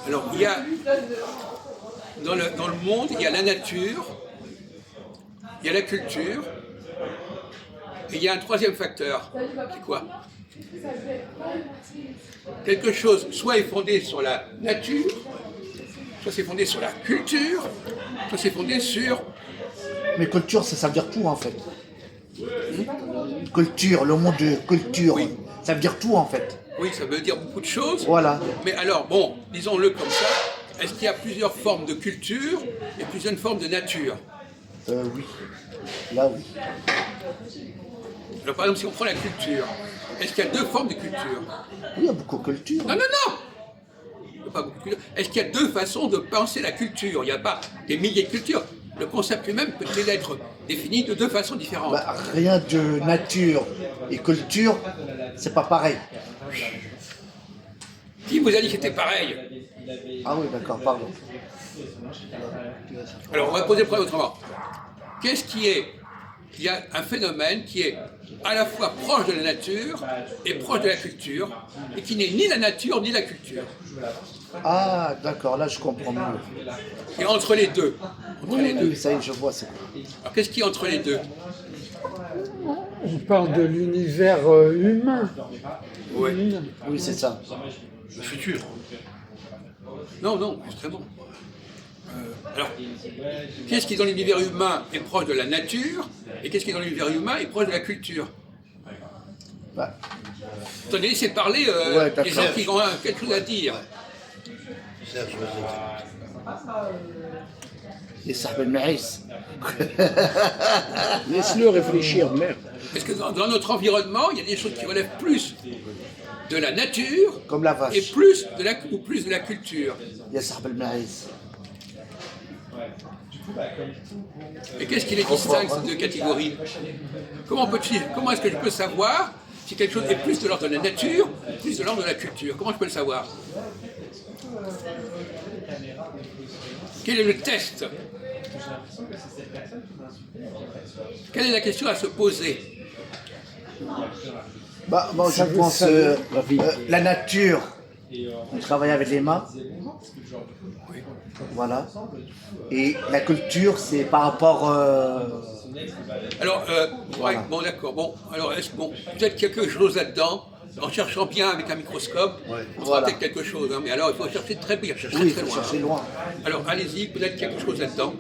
Alors, il y a, dans le monde, il y a la nature, il y a la culture, et il y a un troisième facteur, c'est quoi? Quelque chose, soit est fondé sur la nature, soit c'est fondé sur la culture, soit c'est fondé sur... Mais culture, ça veut dire tout en fait. Culture, le mot de culture, Oui. ça veut dire tout en fait. Oui, ça veut dire beaucoup de choses. Voilà. Mais alors, bon, disons-le comme ça, est-ce qu'il y a plusieurs formes de culture et plusieurs formes de nature? Oui. Là, oui. Alors, par exemple, si on prend la culture, est-ce qu'il y a deux formes de culture? Oui, il y a beaucoup de culture. Non, non, non! Il y a pas beaucoup de culture. Est-ce qu'il y a deux façons de penser la culture? Il n'y a pas des milliers de cultures. Le concept lui-même peut être défini de deux façons différentes. Bah, rien de nature et culture, c'est pas pareil. Qui vous a dit que c'était pareil? Ah oui, d'accord, pardon. Alors, on va poser le problème autrement. Qu'est-ce qui est? Il y a un phénomène qui est à la fois proche de la nature et proche de la culture, et qui n'est ni la nature ni la culture. Ah, d'accord, là je comprends mieux. Et entre les deux. Entre les deux. Oui, ça y est, je vois, c'est quoi. Alors, qu'est-ce qui est entre les deux? On parle de l'univers humain. Oui. Oui, c'est ça. Le futur. Non, non, justement. Alors, qu'est-ce qui dans l'univers humain est proche de la nature et qu'est-ce qui dans l'univers humain est proche de la culture? Bah, Attendez, laissez parler Ouais, les gens qui ont quelque chose à dire. Serge, vas-y. les Sahab el-Maïs. Laisse-le réfléchir, merde. Parce que dans notre environnement, il y a des choses qui relèvent plus de la nature Comme la vache. et plus de la culture. Il y a Sahab el-Maïs. Et qu'est-ce qui les distingue, ces deux catégories? Comment est-ce que je peux savoir si quelque chose est plus de l'ordre de la nature ou plus de l'ordre de la culture? Comment je peux le savoir? Quel est le test? Quelle est la question à se poser? Bah, moi je pense la nature, on travaille avec les mains. Voilà. Et la culture, c'est par rapport. Alors, ouais, bon, d'accord. Bon, alors, peut-être quelque chose là-dedans, en cherchant bien avec un microscope, on fera Voilà. peut-être quelque chose. Hein, mais alors, il faut chercher très bien, chercher Oui, il très faut loin. chercher loin. Alors, allez-y, peut-être quelque chose là-dedans.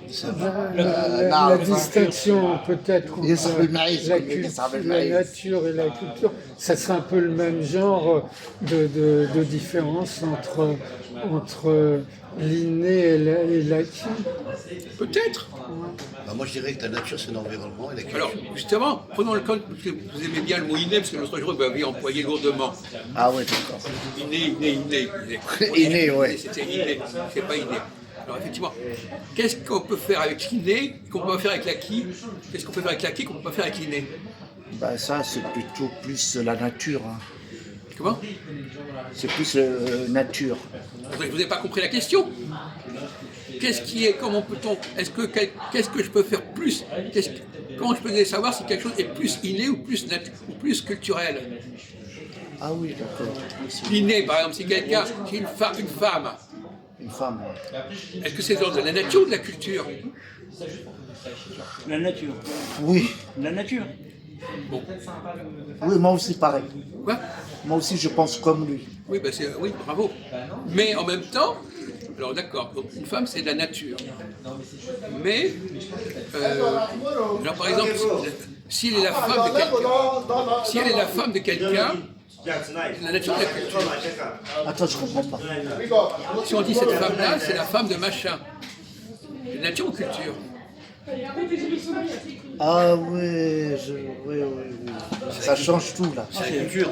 La distinction peut-être Il y a Sahab entre el-Maïs, la, il y a Sahab la el-Maïs. nature et la culture, ça serait un peu le même genre de différence entre l'inné et l'acquis. Peut-être. Bah, moi, je dirais que la nature, c'est l'environnement et la culture. Alors, justement, prenons le cas, parce que vous aimez bien le mot inné, parce que l'autre jour, vous m'avez employé lourdement. Ah ouais, d'accord. Inné. Inné, ouais. C'était inné, c'est pas inné. Alors, effectivement, qu'est-ce qu'on peut faire avec l'inné, qu'on peut pas faire avec l'acquis? Qu'est-ce qu'on peut faire avec l'acquis, qu'on peut pas faire avec l'inné? Bah, ça, c'est plutôt plus la nature. Hein. Comment? C'est plus nature. Je vous ai pas compris la question. Qu'est-ce qui est, comment peut-on, qu'est-ce que je peux faire plus? Comment je peux savoir si quelque chose est plus inné ou plus culturel? Ah oui, d'accord. L'inné, par exemple, si quelqu'un, si une femme, Une femme. Ouais. est-ce que c'est de l'ordre de la nature ou de la culture? La nature. Oui, La nature. oui, moi aussi pareil. Quoi? Moi aussi, je pense comme lui. Oui, ben oui, bravo. Mais en même temps, alors d'accord, donc une femme c'est de la nature. Mais, alors par exemple, si elle est la femme de quelqu'un, la nature de la culture. Attends, je comprends pas. Si on dit cette femme-là, c'est la femme de machin. C'est nature ou culture? Ah oui, oui. Ça change tout là. C'est la culture.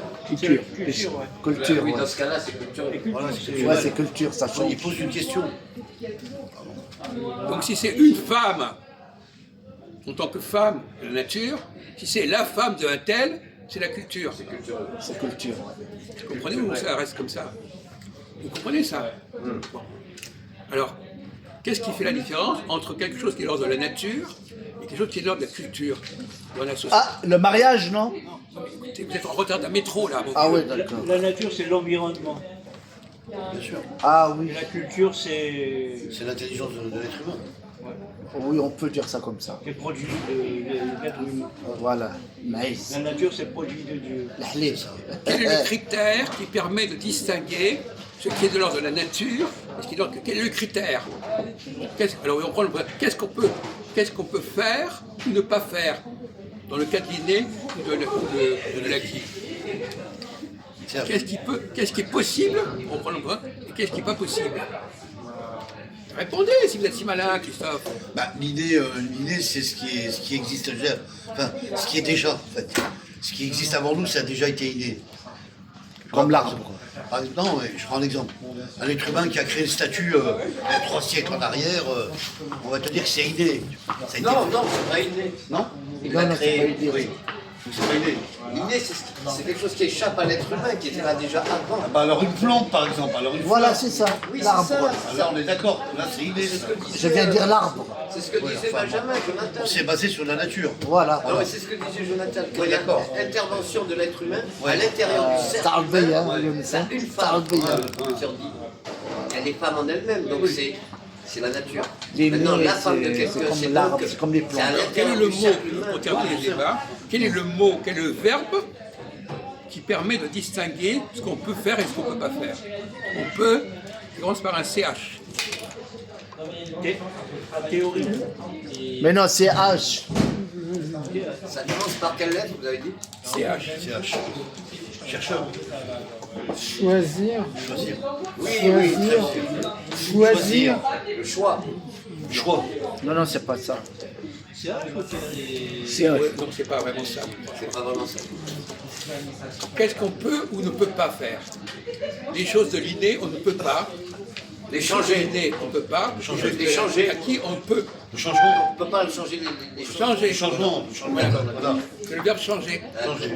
Culture, Oui, ouais. dans ce cas-là, c'est culture. Voilà, c'est Ouais, c'est culture, ça change. Il pose une question. Donc si c'est une femme, en tant que femme de la nature, si c'est la femme d'un tel, c'est la culture. C'est culture. Vous comprenez ou ça reste comme ça? Vous comprenez ça? Bon. Alors, qu'est-ce qui fait la différence entre quelque chose qui est l'ordre de la nature et quelque chose qui est de l'ordre de la culture, dans la société. Ah, le mariage, non? Écoutez, vous êtes en retard d'un métro là, mon Ah vieux. oui, d'accord. La nature, c'est l'environnement. Bien sûr. Ah oui, Et la culture, c'est C'est l'intelligence de l'être humain. oui, on peut dire ça comme ça. le produit de l'être humain. Voilà, nice. La nature, c'est le produit de Dieu. الحليب. Quel est le critère qui permet de distinguer ce qui est de l'ordre de la nature et ce qui est de l'ordre... Quel est le critère? Alors on prend le... Qu'est-ce qu'on peut faire ou ne pas faire dans le cas de l'inné ou de l'acquis? Serge, Qu'est-ce qui est possible? On prend le point. Et qu'est-ce qui n'est pas possible? Répondez si vous êtes si malin, Christophe. bah, l'idée, c'est ce qui existe déjà. Enfin, ce qui est déjà, en fait. Ce qui existe avant nous, ça a déjà été inné. Comme l'arbre. Par exemple, non, ouais, je prends un exemple. Un être humain qui a créé une statue il y a 3 siècles en arrière, on va te dire que c'est inné. Ça a été- Non, c'est pas inné. Non Il Non, l'a non, c'est pas créé. idée. Oui. C'est pas inné. L'inné, c'est quelque chose qui échappe à l'être humain, qui était là déjà avant. Ah bah alors une plante, par exemple. Alors une Voilà, fleur. c'est ça, Oui, c'est l'arbre. ça. Alors on est d'accord. Là, c'est inné. ça. Je viens de dire l'arbre. C'est ce que disait Benjamin, Jonathan. On s'est basé sur la nature. Voilà. Non, mais c'est ce que disait Jonathan. Qu'il y a intervention de l'être humain à Ouais. l'intérieur du cercle. تعربية humain. اليوم C'est الإنسان une femme. تعربية. Sur 10. Elle est femme en elle-même, donc c'est la nature. Les Maintenant, nés, la femme de c'est quelqu'un, comme c'est l'arbre, donc- c'est comme les c'est à plantes. Quel est l'intérieur le du mot, cercle humain. pour terminer le débat, quel est le mot, quel est le verbe qui permet de distinguer ce qu'on peut faire et ce qu'on ne peut pas faire? On peut, qui commence par un CH. Théorie. Mais non, c'est H. Ça commence par quelle lettre, vous avez dit? CH. CH. Chercheur. Choisir, Choisir. Oui, oui, très choisir, bon. choisir. Le choix. Choix. Non, non, c'est pas ça. C'est H. Ouais, donc c'est pas vraiment ça. C'est pas vraiment ça. Qu'est-ce qu'on peut ou ne peut pas faire? Les choses de l'inné, on ne peut pas. Les choses de changer. l'inné, on ne peut pas. Changer. choses Les changer. à qui on peut Le changement. On ne peut pas changer les choses. changer. Le changement. Le changement. Voilà. Voilà. C'est le verbe changer. Changer.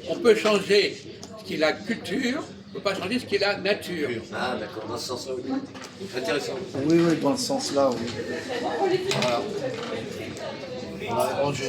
On peut changer ce qui est la culture, on ne peut pas changer ce qui est la nature. Ah, d'accord, dans ce sens-là, oui. Intéressant. Oui, oui, dans le sens là, oui. On a répondu.